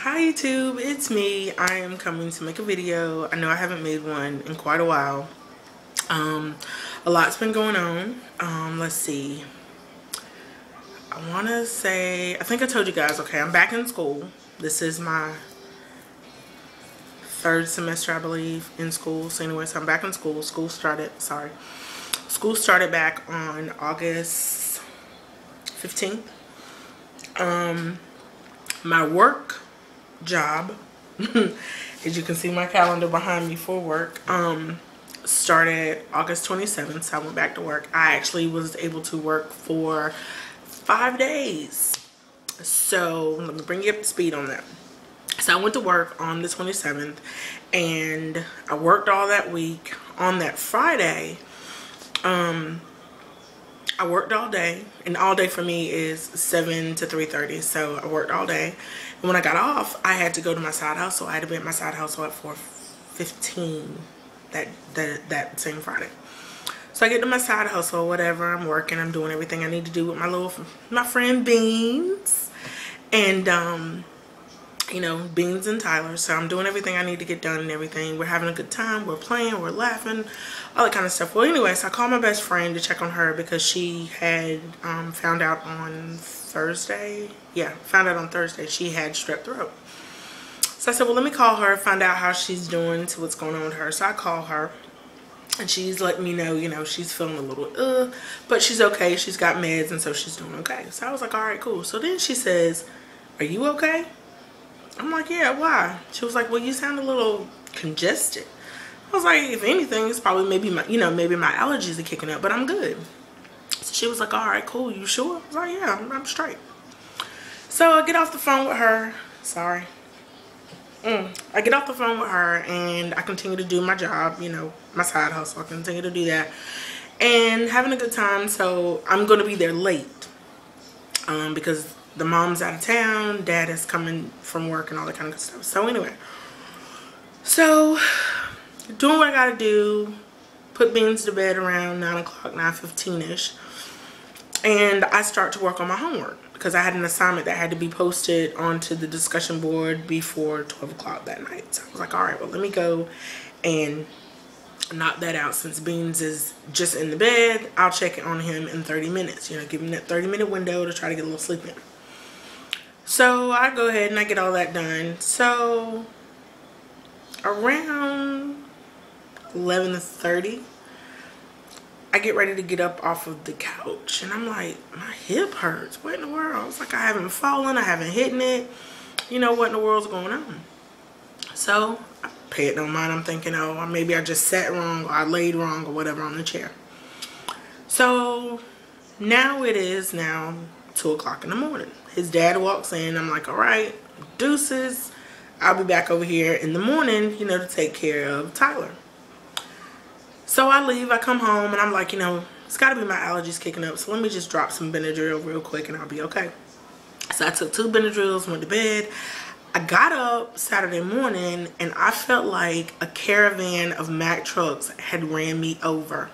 Hi YouTube, it's me. I am coming to make a video. I know I haven't made one in quite a while. A lot's been going on. Let's see. I want to say, I think I told you guys, okay, I'm back in school. This is my third semester, I believe, in school. So anyway, so I'm back in school. School started back on August 15th. My work job, as you can see my calendar behind me for work, started August 27th, so I went back to work. I actually was able to work for 5 days. So let me bring you up to speed on that. So I went to work on the 27th and I worked all that week. On that Friday, I worked all day, and all day for me is 7 to 3:30. So I worked all day, and when I got off, I had to go to my side hustle. I had to be at my side hustle at 4:15 that same Friday. So I get to my side hustle, whatever. I'm working. I'm doing everything I need to do with my friend Beans, and you know, Beans and Tyler. So I'm doing everything I need to get done and everything. We're having a good time. We're playing. We're laughing. All that kind of stuff. Well, anyway, so I called my best friend to check on her because she had found out on Thursday. Yeah, found out on Thursday she had strep throat. So I said, well, let me call her, find out how she's doing, see what's going on with her. So I call her, and she's letting me know, you know, she's feeling a little, but she's okay. She's got meds, and so she's doing okay. So I was like, all right, cool. So then she says, are you okay? I'm like, yeah, why? She was like, well, you sound a little congested. I was like, if anything, it's probably maybe my allergies are kicking up, but I'm good. So she was like, all right, cool, you sure? I was like, yeah, I'm straight. So I get off the phone with her. Sorry. I get off the phone with her and I continue to do my job, you know, my side hustle. I continue to do that and having a good time. So I'm going to be there late because the mom's out of town, dad is coming from work and all that kind of good stuff. So anyway, so doing what I gotta do, put Beans to bed around 9 o'clock, 9:15ish, and I start to work on my homework because I had an assignment that had to be posted onto the discussion board before 12 o'clock that night. So I was like, all right, well, let me go and knock that out. Since Beans is just in the bed, I'll check it on him in 30 minutes, you know, give him that 30-minute window to try to get a little sleep in. So I go ahead and I get all that done. So around 11:30, I get ready to get up off of the couch, and I'm like, my hip hurts. What in the world? I was like, I haven't fallen, I haven't hit it. You know, what in the world's going on? So I pay it no mind. I'm thinking, oh, maybe I just sat wrong or I laid wrong or whatever on the chair. So now it is 2 o'clock in the morning. His dad walks in. I'm like, all right, deuces. I'll be back over here in the morning, you know, to take care of Tyler. So I leave. I come home, and I'm like, you know, it's got to be my allergies kicking up. So let me just drop some Benadryl real quick, and I'll be okay. So I took 2 Benadryls, went to bed. I got up Saturday morning, and I felt like a caravan of Mack trucks had ran me over.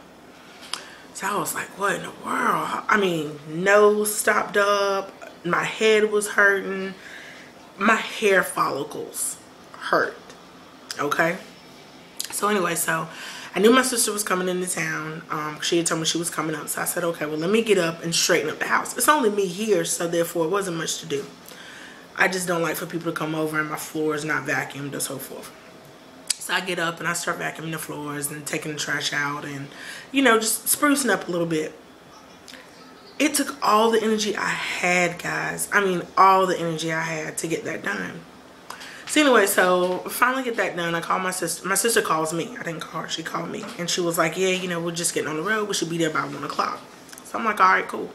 So I was like, what in the world? I mean, nose stopped up. My head was hurting. My hair follicles hurt. Okay? So anyway, so I knew my sister was coming into town. She had told me she was coming up. So I said, okay, well, let me get up and straighten up the house. It's only me here, so therefore it wasn't much to do. I just don't like for people to come over and my floor is not vacuumed or so forth. So I get up and I start vacuuming the floors and taking the trash out and, you know, just sprucing up a little bit. It took all the energy I had, guys. I mean, all the energy I had to get that done. So anyway, so finally get that done. I call my sister. My sister calls me. I didn't call her. She called me. And she was like, yeah, you know, we're just getting on the road. We should be there by 1 o'clock. So I'm like, all right, cool.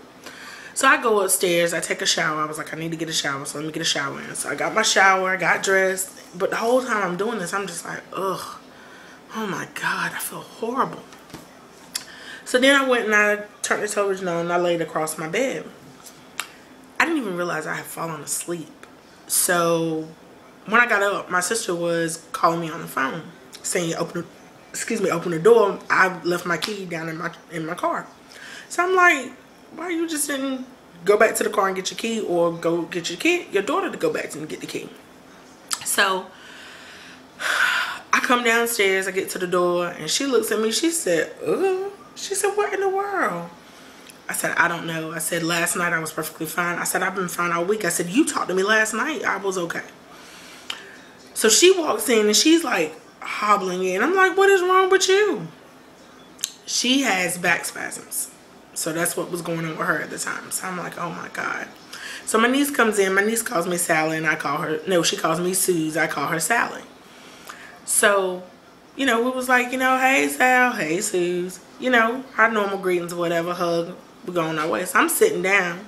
So I go upstairs. I take a shower. I was like, I need to get a shower. So let me get a shower in. So I got my shower. I got dressed. But the whole time I'm doing this, I'm just like, ugh. Oh my God, I feel horrible. So then I went and I turned the television on and I laid across my bed. I didn't even realize I had fallen asleep. So when I got up, my sister was calling me on the phone saying, open the door. I left my key down in my car. So I'm like, why you just didn't go back to the car and get your key, or go get your daughter to go back and get the key? So I come downstairs, I get to the door, and she looks at me. She said, "Ugh." She said, "What in the world?" I said, "I don't know." I said, "Last night I was perfectly fine." I said, "I've been fine all week." I said, "You talked to me last night. I was okay." So she walks in and she's like hobbling in. I'm like, "What is wrong with you?" She has back spasms. So that's what was going on with her at the time. So I'm like, oh my God. So my niece comes in. My niece calls me Sally and I call her, no, she calls me Suze. I call her Sally. So, you know, it was like, you know, hey Sal, hey Suze. You know, our normal greetings or whatever, hug, we're going our way. So I'm sitting down.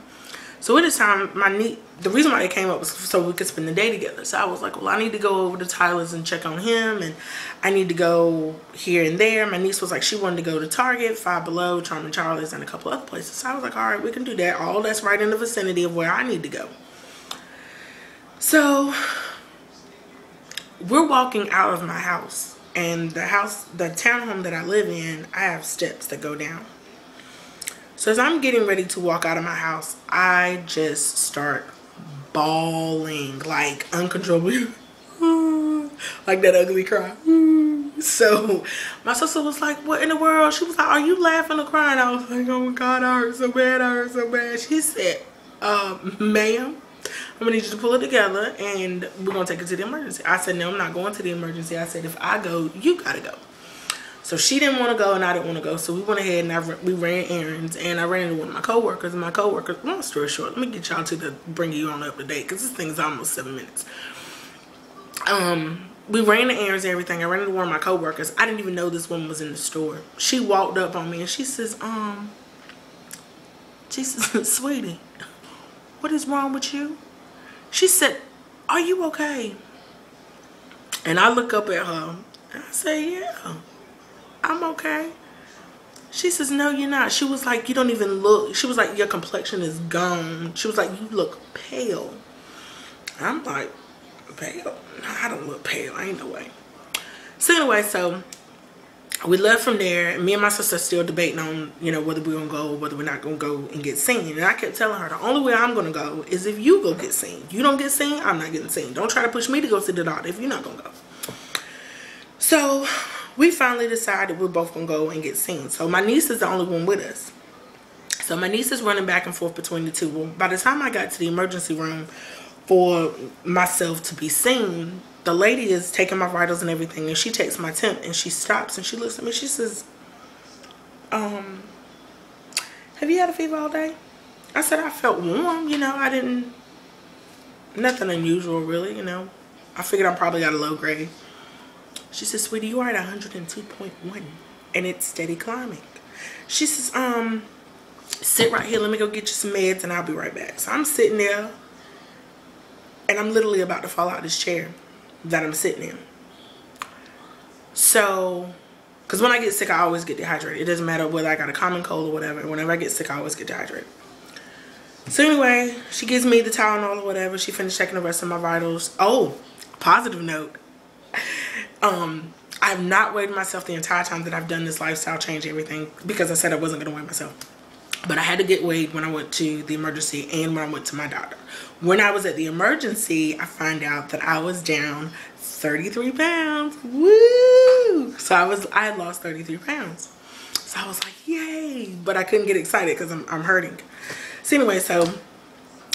So at this time, my niece, the reason why they came up was so we could spend the day together. So I was like, well, I need to go over to Tyler's and check on him, and I need to go here and there. My niece was like, she wanted to go to Target, Five Below, Charming Charlie's, and a couple other places. So I was like, all right, we can do that. All that's right in the vicinity of where I need to go. So we're walking out of my house, and the townhome that I live in, I have steps that go down. So as I'm getting ready to walk out of my house, I just start bawling, like uncontrollably, like that ugly cry. So my sister was like, "What in the world?" She was like, "Are you laughing or crying?" I was like, "Oh my God, I hurt so bad, I hurt so bad." She said, "Ma'am, I'm gonna need you to pull it together and we're gonna take it to the emergency." I said, "No, I'm not going to the emergency." I said, "If I go, you gotta go." So she didn't want to go and I didn't want to go. So we went ahead and we ran errands, and I ran into one of my coworkers. And my coworkers, long story short, let me get y'all to bring you on up to date because this thing's almost 7 minutes. We ran the errands and everything. I ran into one of my coworkers. I didn't even know this woman was in the store. She walked up on me and she says, "Sweetie, what is wrong with you?" She said, "Are you okay?" And I look up at her and I say, "Yeah, I'm okay." She says, "No, you're not." She was like, "You don't even look," she was like, "Your complexion is gone." She was like, "You look pale." I'm like, "Pale? No, I don't look pale. Ain't no way." So anyway, so we left from there, and me and my sister still debating on, you know, whether we're gonna go or whether we're not gonna go and get seen. And I kept telling her, the only way I'm gonna go is if you go get seen. You don't get seen, I'm not getting seen. Don't try to push me to go see the doctor if you're not gonna go. So we finally decided we're both gonna go and get seen. So my niece is the only one with us. So my niece is running back and forth between the two. Well, by the time I got to the emergency room for myself to be seen, the lady is taking my vitals and everything, and she takes my temp and she stops and she looks at me. She says, "Have you had a fever all day?" I said, "I felt warm, you know, I didn't, nothing unusual really, you know. I figured I probably got a low grade." She says, "Sweetie, you are at 102.1 and it's steady climbing." She says, "Sit right here, let me go get you some meds and I'll be right back." So I'm sitting there and I'm literally about to fall out of this chair that I'm sitting in. So, because when I get sick, I always get dehydrated. It doesn't matter whether I got a common cold or whatever. Whenever I get sick, I always get dehydrated. So anyway, she gives me the Tylenol or whatever. She finished checking the rest of my vitals. Oh, positive note. I have not weighed myself the entire time that I've done this lifestyle change, everything, because I said I wasn't going to weigh myself. But I had to get weighed when I went to the emergency and when I went to my doctor. When I was at the emergency, I found out that I was down 33 pounds. Woo! So I had lost 33 pounds. So I was like, yay! But I couldn't get excited because I'm hurting. So anyway, so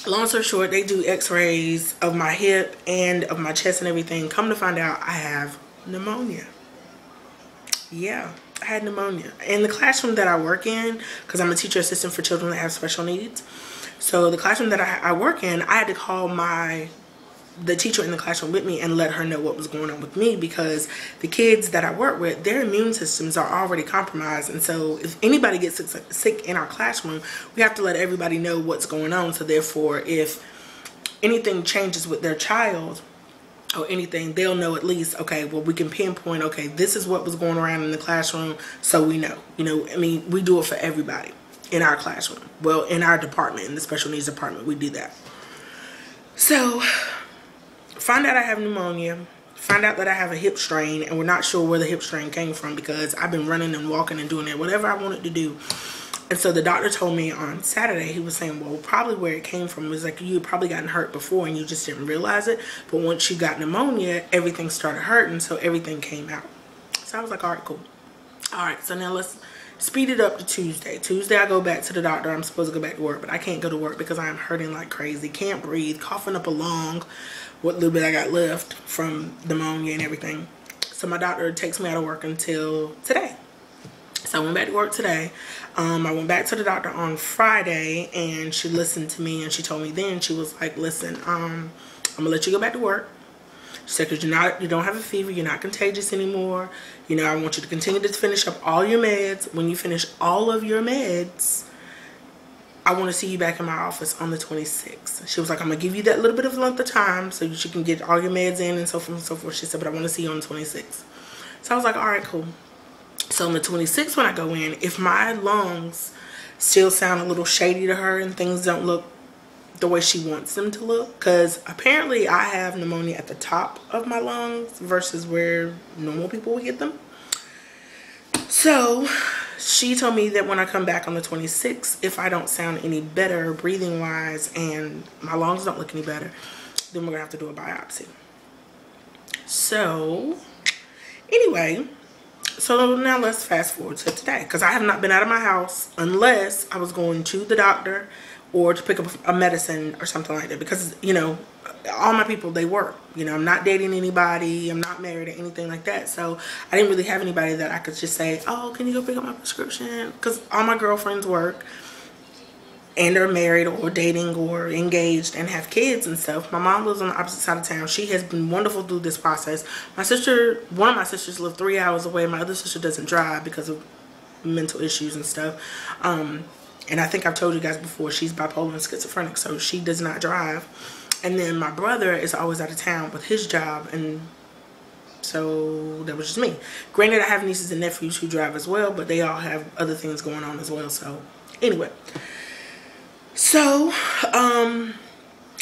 long story short, they do x-rays of my hip and of my chest and everything. Come to find out, I have pneumonia. Yeah, I had pneumonia. In the classroom that I work in, because I'm a teacher assistant for children that have special needs. So the classroom that I work in, I had to call the teacher in the classroom with me and let her know what was going on with me, because the kids that I work with, their immune systems are already compromised. And so if anybody gets sick in our classroom, we have to let everybody know what's going on. So therefore, if anything changes with their child or anything, they'll know at least, okay, well, we can pinpoint, okay, this is what was going around in the classroom, so we know. You know, I mean, we do it for everybody in our classroom. Well, in our department, in the special needs department, we do that. So find out I have pneumonia, find out that I have a hip strain, and we're not sure where the hip strain came from because I've been running and walking and doing it, whatever I wanted to do. And so the doctor told me on Saturday, he was saying, well, probably where it came from was like you had probably gotten hurt before and you just didn't realize it. But once you got pneumonia, everything started hurting, so everything came out. So I was like, all right, cool. All right, so now let's speed it up to Tuesday. Tuesday, I go back to the doctor. I'm supposed to go back to work, but I can't go to work because I am hurting like crazy. Can't breathe, coughing up a lung, what little bit I got left from pneumonia and everything. So my doctor takes me out of work until today. So I went back to work today. I went back to the doctor on Friday, and she listened to me, and she told me then, she was like, listen, I'm gonna let you go back to work. She said, because you don't have a fever, you're not contagious anymore. You know, I want you to continue to finish up all your meds. When you finish all of your meds, I want to see you back in my office on the 26th. She was like, I'm going to give you that little bit of length of time so that you can get all your meds in and so forth and so forth. She said, but I want to see you on the 26th. So I was like, all right, cool. So on the 26th when I go in, if my lungs still sound a little shady to her and things don't look the way she wants them to look, because apparently I have pneumonia at the top of my lungs versus where normal people would get them. So she told me that when I come back on the 26th, if I don't sound any better breathing wise and my lungs don't look any better, then we're gonna have to do a biopsy. So anyway, so now let's fast forward to today, because I have not been out of my house unless I was going to the doctor or to pick up a medicine or something like that, because, you know, all my people, they work. You know, I'm not dating anybody, I'm not married or anything like that, so I didn't really have anybody that I could just say, oh, can you go pick up my prescription? Because all my girlfriends work and are married or dating or engaged and have kids and stuff. My mom lives on the opposite side of town. She has been wonderful through this process. My sister, one of my sisters live 3 hours away. My other sister doesn't drive because of mental issues and stuff. And I think I've told you guys before, she's bipolar and schizophrenic, so she does not drive. And then my brother is always out of town with his job, and so that was just me. Granted, I have nieces and nephews who drive as well, but they all have other things going on as well. So anyway, so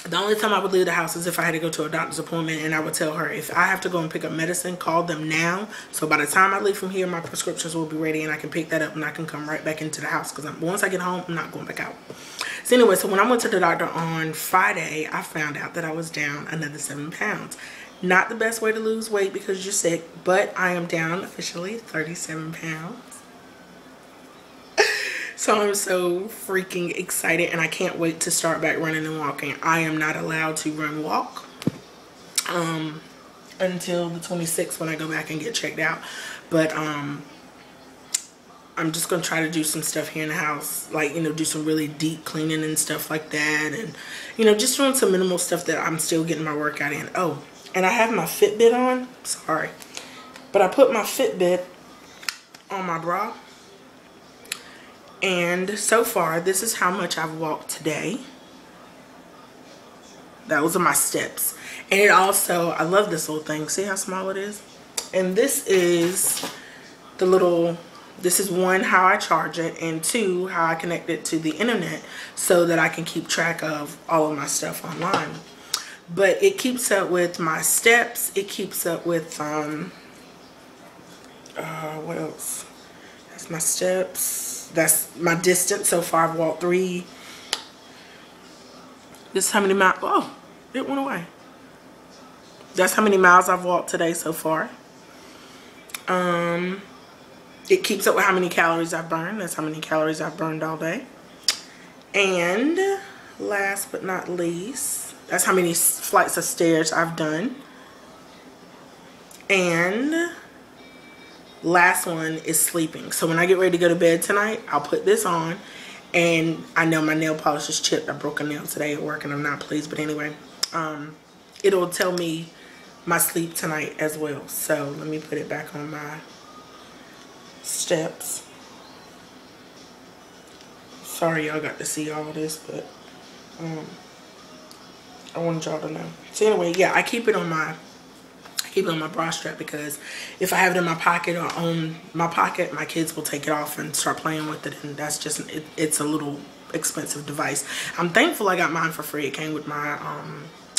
the only time I would leave the house is if I had to go to a doctor's appointment, and I would tell her, if I have to go and pick up medicine, call them now. So by the time I leave from here, my prescriptions will be ready and I can pick that up and I can come right back into the house, because once I get home, I'm not going back out. So anyway, so when I went to the doctor on Friday, I found out that I was down another 7 pounds. Not the best way to lose weight because you're sick, but I am down officially 37 pounds. So I'm so freaking excited, and I can't wait to start back running and walking. I am not allowed to run and walk until the 26th when I go back and get checked out. But I'm just going to try to do some stuff here in the house, like, you know, do some really deep cleaning and stuff like that. And, you know, just doing some minimal stuff that I'm still getting my workout in. Oh, and I have my Fitbit on. Sorry. But I put my Fitbit on my bra. And so far, this is how much I've walked today. Those are my steps. And it also, I love this little thing. See how small it is? And this is the little, this is one, how I charge it, and two, how I connect it to the internet so that I can keep track of all of my stuff online. But it keeps up with my steps. It keeps up with, what else? That's my steps. That's my distance. So far I've walked 3. This is how many miles. Oh, it went away. That's how many miles I've walked today so far. It keeps up with how many calories I've burned. That's how many calories I've burned all day. And last but not least, that's how many flights of stairs I've done. And last one is sleeping. So when I get ready to go to bed tonight, I'll put this on, and I know my nail polish is chipped. I broke a nail today at work and I'm not pleased, but anyway, it'll tell me my sleep tonight as well. So let me put it back on my steps. Sorry y'all got to see all this, but I wanted y'all to know. So anyway, yeah, I keep it on my bra strap, because if I have it in my pocket or on my pocket, my kids will take it off and start playing with it, and that's just, it's a little expensive device. I'm thankful I got mine for free. It came with my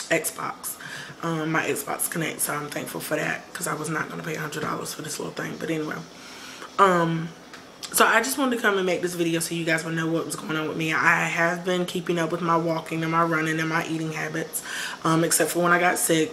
Xbox, my Xbox Connect, so I'm thankful for that, because I was not going to pay $100 for this little thing. But anyway, So I just wanted to come and make this video so you guys would know what was going on with me. I have been keeping up with my walking and my running and my eating habits, except for when I got sick.